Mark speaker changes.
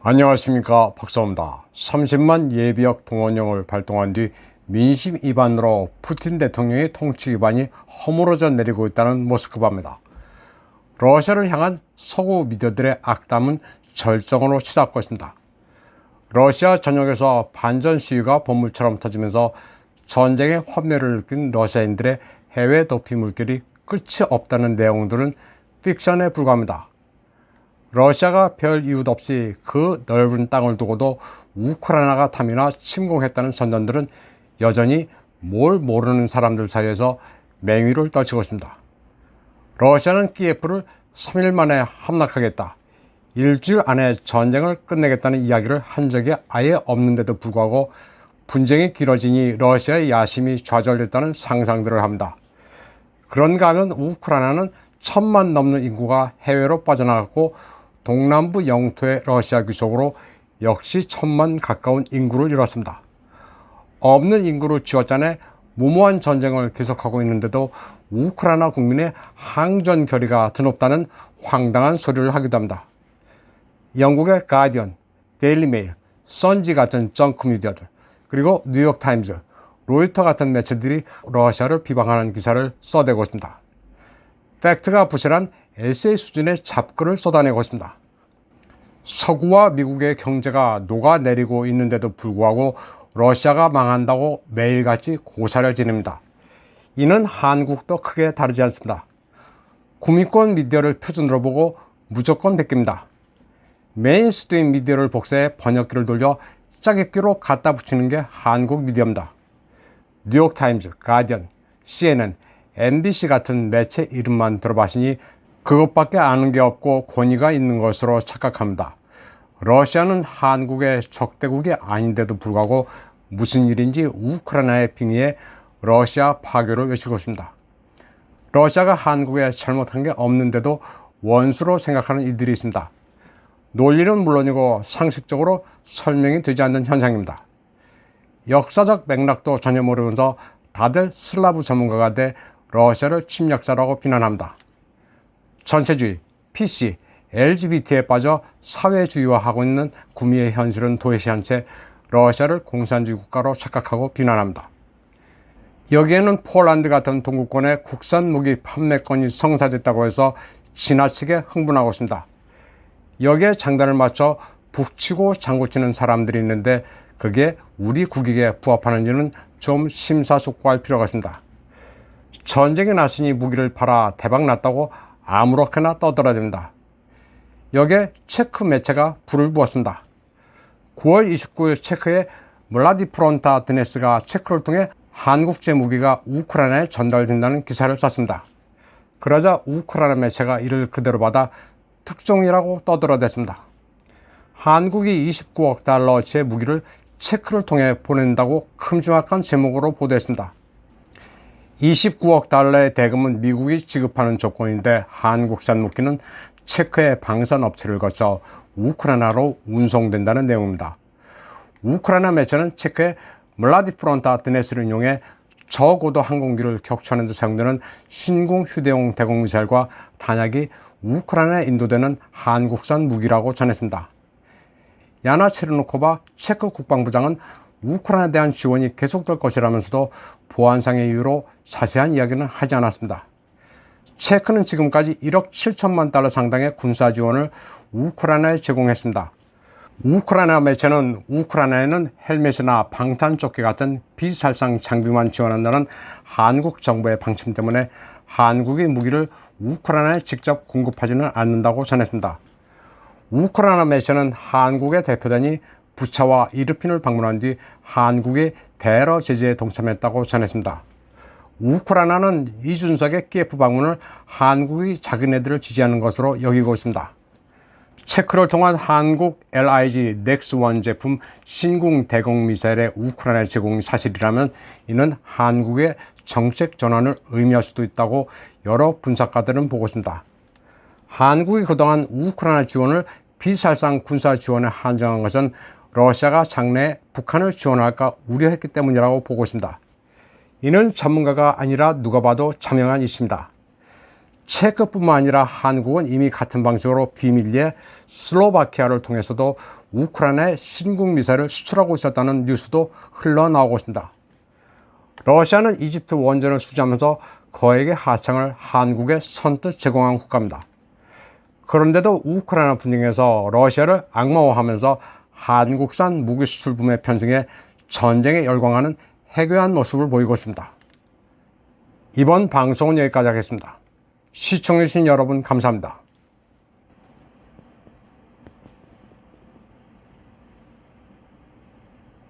Speaker 1: 안녕하십니까, 박사입니다. 30만 예비역 동원령을 발동한 뒤 민심 위반으로 푸틴 대통령의 통치 기반이 허물어져 내리고 있다는 모스크바입니다. 러시아를 향한 서구 미디어들의 악담은 절정으로 치닫고 있습니다. 러시아 전역에서 반전 시위가 번물처럼 터지면서 전쟁의 환멸을 느낀 러시아인들의 해외 도피 물결이 끝이 없다는 내용들은 픽션에 불과합니다. 러시아가 별 이유도 없이 그 넓은 땅을 두고도 우크라이나가 탐이나 침공했다는 선전들은 여전히 뭘 모르는 사람들 사이에서 맹위를 떨치고 있습니다. 러시아는 키예프를 3일 만에 함락하겠다, 일주일 안에 전쟁을 끝내겠다는 이야기를 한 적이 아예 없는데도 불구하고 분쟁이 길어지니 러시아의 야심이 좌절됐다는 상상들을 합니다. 그런가 하면 우크라이나는 1,000만 넘는 인구가 해외로 빠져나갔고 동남부 영토의 러시아 귀속으로 역시 1,000만 가까운 인구를 잃었습니다. 없는 인구를 쥐어짜내 무모한 전쟁을 계속하고 있는데도 우크라이나 국민의 항전 결의가 드높다는 황당한 소리를 하기도 합니다. 영국의 가디언, 데일리 메일, 선지 같은 정크 미디어들, 그리고 뉴욕타임즈, 로이터 같은 매체들이 러시아를 비방하는 기사를 써대고 있습니다. 팩트가 부실한 에세이 수준의 잡글을 쏟아내고 있습니다. 서구와 미국의 경제가 녹아내리고 있는데도 불구하고 러시아가 망한다고 매일같이 고사를 지냅니다. 이는 한국도 크게 다르지 않습니다. 구민권 미디어를 표준으로 보고 무조건 베낍니다. 메인스트림 미디어를 복사해 번역기를 돌려 짜깁기로 갖다 붙이는 게 한국 미디어입니다. 뉴욕타임즈, 가디언, CNN, MBC 같은 매체 이름만 들어봤으니 그것밖에 아는 게 없고 권위가 있는 것으로 착각합니다. 러시아는 한국의 적대국이 아닌데도 불구하고 무슨 일인지 우크라이나의 빙의에 러시아 파괴를 외치고 있습니다. 러시아가 한국에 잘못한 게 없는데도 원수로 생각하는 이들이 있습니다. 논리는 물론이고 상식적으로 설명이 되지 않는 현상입니다. 역사적 맥락도 전혀 모르면서 다들 슬라브 전문가가 돼 러시아를 침략자라고 비난합니다. 전체주의, PC, LGBT에 빠져 사회주의화하고 있는 구미의 현실은 도외시한 채 러시아를 공산주의 국가로 착각하고 비난합니다. 여기에는 폴란드 같은 동구권의 국산 무기 판매권이 성사됐다고 해서 지나치게 흥분하고 있습니다. 여기에 장단을 맞춰 북치고 장구치는 사람들이 있는데 그게 우리 국익에 부합하는지는 좀 심사숙고할 필요가 있습니다. 전쟁이 났으니 무기를 팔아 대박 났다고 아무렇게나 떠들어댑니다. 여기에 체크 매체가 불을 부었습니다. 9월 29일 체크의 물라디프론타 드네스가 체크를 통해 한국제 무기가 우크라이나에 전달된다는 기사를 썼습니다. 그러자 우크라이나 매체가 이를 그대로 받아 특종이라고 떠들어댔습니다. 한국이 29억 달러치의 무기를 체크를 통해 보낸다고 큼지막한 제목으로 보도했습니다. 29억 달러의 대금은 미국이 지급하는 조건인데 한국산 무기는 체크의 방산업체를 거쳐 우크라이나로 운송된다는 내용입니다. 우크라이나 매체는 체크의 물라디프론타 드네스를 이용해 저고도 항공기를 격추하는 데 사용되는 신궁 휴대용 대공미사일과彈薬이 우크라이나에 인도되는 한국산 무기라고 전했습니다. 야나 체르노코바 체크 국방부장은 우크라이나에 대한 지원이 계속될 것이라면서도 보안상의 이유로 자세한 이야기는 하지 않았습니다. 체크는 지금까지 1억 7천만 달러 상당의 군사 지원을 우크라이나에 제공했습니다. 우크라이나 매체는 우크라이나에는 헬멧이나 방탄조끼 같은 비살상 장비만 지원한다는 한국 정부의 방침 때문에 한국이 무기를 우크라이나에 직접 공급하지는 않는다고 전했습니다. 우크라이나 매체는 한국의 대표단이 부차와 이르핀을 방문한 뒤 한국의 대러 제재에 동참했다고 전했습니다. 우크라이나는 이준석의 키예프 방문을 한국이 자기네들을 지지하는 것으로 여기고 있습니다. 체크를 통한 한국 LIG 넥스1 제품 신궁 대공 미사일의 우크라이나 제공이 사실이라면 이는 한국의 정책 전환을 의미할 수도 있다고 여러 분석가들은 보고 있습니다. 한국이 그동안 우크라이나 지원을 비살상 군사 지원에 한정한 것은 러시아가 장래에 북한을 지원할까 우려했기 때문이라고 보고 있습니다. 이는 전문가가 아니라 누가 봐도 자명한 이치입니다. 체크뿐만 아니라 한국은 이미 같은 방식으로 비밀리에 슬로바키아를 통해서도 우크라이나에 신궁 미사일을 수출하고 있었다는 뉴스도 흘러나오고 있습니다. 러시아는 이집트 원전을 수주하면서 거액의 하청을 한국에 선뜻 제공한 국가입니다. 그런데도 우크라이나 분쟁에서 러시아를 악마화하면서 한국산 무기 수출품의 편승에 전쟁에 열광하는 해괴한 모습을 보이고 있습니다. 이번 방송은 여기까지 하겠습니다. 시청해주신 여러분 감사합니다.